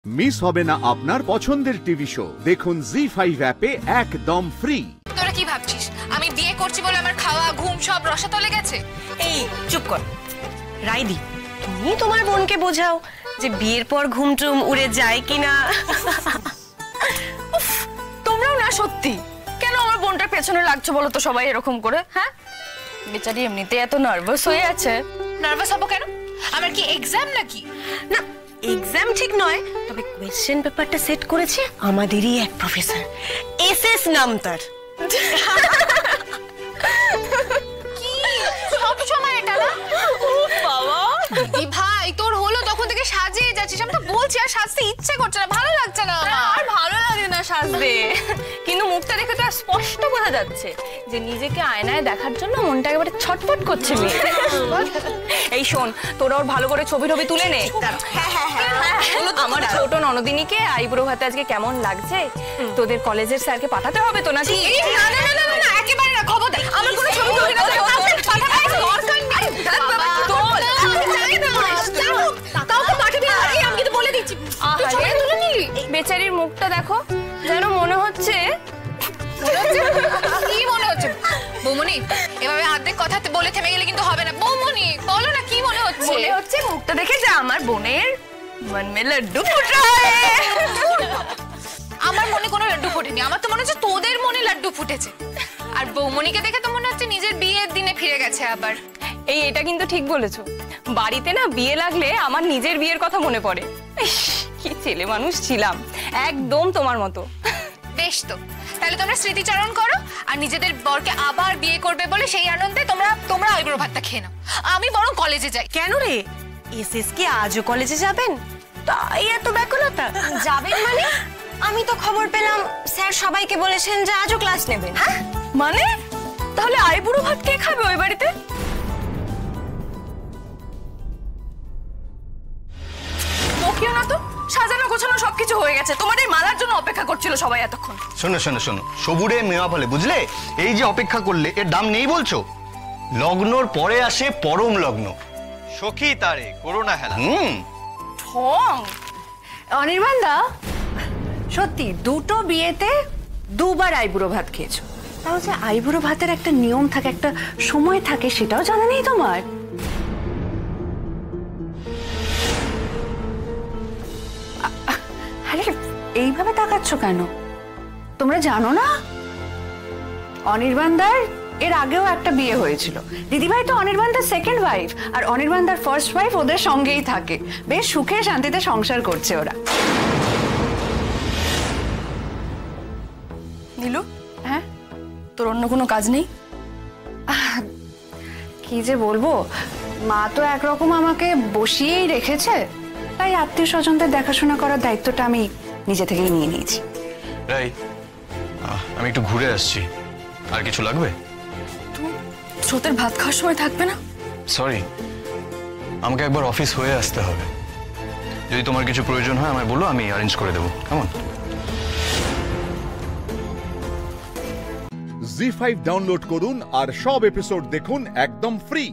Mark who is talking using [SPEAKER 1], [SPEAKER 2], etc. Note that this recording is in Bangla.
[SPEAKER 1] মিস হবে না আপনার পছন্দের টিভি শো। দেখুন জি5 অ্যাপে একদম ফ্রি।
[SPEAKER 2] তোরা কি ভাবছিস আমি বিয়ে করছি বলে আমার খাওয়া ঘুম সব রসাতলে গেছে?
[SPEAKER 3] এই চুপ কর রাইদি, তুমি তোমার বোনকে বোঝাও যে বিয়ের পর ঘুমটুম উড়ে যায় কিনা।
[SPEAKER 2] তোমরাও না সত্যি কেন আমার বোনটার পেছনে লাগছো বলো তো সবাই এরকম করে? হ্যাঁ, বেচারি এমনিতে এত নার্ভাস হয়ে আছে। নার্ভাস হবো কেন? আমার কি এক্সাম নাকি?
[SPEAKER 3] না এক্সাম ঠিক নয়, তবে কোয়েশ্চেন পেপারটা সেট করেছে আমাদেরই এক প্রফেসর, এসএস নাম তার।
[SPEAKER 2] কি সব সময় এটা না? ও বাবা দিদি ভাই, তোর হলো তখন থেকে সাজিয়ে যাচ্ছিস। আমি তো বলছি আর সাজতে ইচ্ছে করছে না, ভালো লাগছে না আমার।
[SPEAKER 4] আর ভালো লাগে না সাজতে, কিন্তু মুখটা দেখে তো স্পষ্ট বোঝা যাচ্ছে যে নিজেকে আয়নায় দেখার জন্য মনটা একেবারে ছটফট করছে। এই শোন, তোরা ওর ভালো করে ছবি টবি তুলে নে। আমার ছোট ননদিনীকে আইব্রো হাতে আজকে কেমন লাগছে তোদের কলেজের স্যারকে পাঠাতে হবে তো নাকি?
[SPEAKER 2] না না না না না, একেবারে না, খবর দে। আমার কোনো ছবি তুলে না, পাঠাবার দরকার নেই। কাউকে পাঠাবি না, আমি কিন্তু বলে দিচ্ছি। তুই ছবি তুলে নিলি?
[SPEAKER 4] বেচারির মুখটা দেখো, যেন মনে হচ্ছে।
[SPEAKER 2] কি মনে হচ্ছে বৌমনি? এভাবে অর্ধেক কথা বলে থেমে গেলে কিন্তু হবে না। বৌমনি বলো না কি মনে হচ্ছে?
[SPEAKER 4] মনে হচ্ছে মুখটা দেখে যে আমার বোনের মন মে লাড্ডু ফুট রহা হ্যায়।
[SPEAKER 2] আমার মনে কোনো লাড্ডু ফোটেনি, আমার তো মনে হচ্ছে তোদের মনে লাড্ডু ফুটেছে। আর বৌমনিকে দেখে তো মনে হচ্ছে নিজের বিয়ের দিনে ফিরে গেছে আবার।
[SPEAKER 4] এটা কিন্তু ঠিক বলেছো, বাড়িতে না বিয়ে লাগলে আমার নিজের বিয়ের কথা মনে পড়ে। কি ছেলে মানুষ ছিলাম, একদম তোমার মতো।
[SPEAKER 2] বেশ তো, তাহলে তোমরা স্মৃতিচারণ করো আর নিজেদের বরকে আবার বিয়ে করবে বলে সেই আনন্দে তোমরা আইব্রো ভাতটা খেয়ে নাও। আমি বরং কলেজে যাই।
[SPEAKER 3] কেন রে, এসএস কি আজও কলেজে যাবেন? তাই এত ব্যাকুলতা?
[SPEAKER 5] যাবেন মানে? আমি তো খবর পেলাম স্যার সবাইকে বলেছেন যে আজও ক্লাস নেবেন।
[SPEAKER 4] মানে তাহলে আইবুড়ো ভাত কে খাবে ওই বাড়িতে? বকিও না তো, সাজানো গোছানো সবকিছু হয়ে গেছে, তোমাদের মালার জন্য অপেক্ষা করছিল সবাই এতক্ষণ।
[SPEAKER 6] শোনো শোনো শোনো, সবুরে মেওয়া ফলে, বুঝলে? এই যে অপেক্ষা করলে এর দাম নেই বলছো? লগ্নর পরে আসে পরম লগ্ন।
[SPEAKER 7] সখী তারে করোনা হেলা।
[SPEAKER 4] ঠং।
[SPEAKER 8] অনির্বাণদা, সত্যি দুটো বিয়েতে দুবার আইবুড়ো ভাত খেয়েছো। তাও যে আইবুড়ো ভাতের একটা নিয়ম থাকে, একটা সময় থাকে, সেটাও জানা নেই তোমার? আরে এইভাবে তাকাচ্ছ কেন? তোমরা জানো না অনির্বাণদার এর আগেও একটা বিয়ে হয়েছিল। দিদিভাই তো অনির্বাণদার সেকেন্ড ওয়াইফ, আর অনির্বাণদার ফার্স্ট ওয়াইফ ওদের সঙ্গেই থাকে। বেশ সুখে শান্তিতে সংসার করছে ওরা।
[SPEAKER 4] নীলু,
[SPEAKER 8] হ্যাঁ,
[SPEAKER 4] তোর অন্য কোনো কাজ নেই?
[SPEAKER 8] কি যে বলবো, মা তো একরকম আমাকে বসিয়েই রেখেছে, তাই আত্মীয় স্বজনদের দেখাশোনা করার দায়িত্বটা আমি নিজে থেকেই নিয়ে নিয়েছি।
[SPEAKER 6] রাই, আমি একটু ঘুরে আসছি। আর কিছু লাগবে?
[SPEAKER 4] স্রোতের ভাত খাওয়ার সময় থাকবে না?
[SPEAKER 6] সরি, আমাকে একবার অফিস হয়ে আসতে হবে। যদি তোমার কিছু প্রয়োজন হয় আমায় বলো, আমি অ্যারেঞ্জ করে দেবো। কেমন?
[SPEAKER 1] জি5 ডাউনলোড করুন আর সব এপিসোড দেখুন একদম ফ্রি।